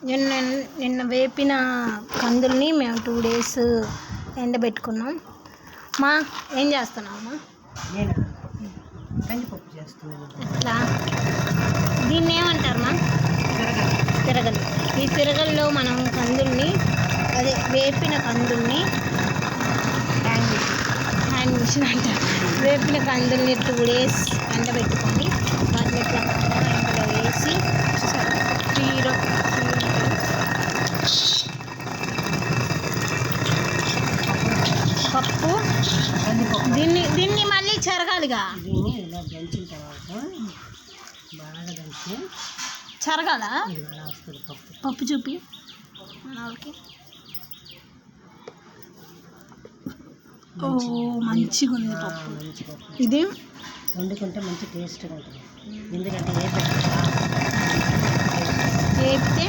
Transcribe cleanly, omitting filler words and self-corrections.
నిన్న నిన్న వేపిన కందుల్ని మేము 2 days ఎండబెట్టుకున్నాం. మా ఏం చేస్తున్నావమ్మా? నేను కందిపప్పు చేస్తున్నాను. ఇట్లా దీన్ని ఏమంటారమ్మా? తిరగలు. ఈ తిరగల్లో మనం కందుల్ని అదే వేపిన కందుల్ని హ్యాండ్ మిషన్ అంటారు. వేపిన కందుల్ని 2 days ఎండబెట్టుకొని వాటిని ఇట్లా ఇందులో వేసి పప్పు దీన్ని మళ్ళీ చెరగాలిగా. దీన్ని ఇలా దంచిన తర్వాత బాగా దంచి చెరగాల. ఇలా వస్తుంది పప్పు. పప్పు చూపి ఓకే. ఓ మంచిగా ఉంది పప్పు. మంచి పప్పు ఇది వండుకుంటే మంచి టేస్ట్గా ఉంటుంది. ఎందుకంటే వేపితే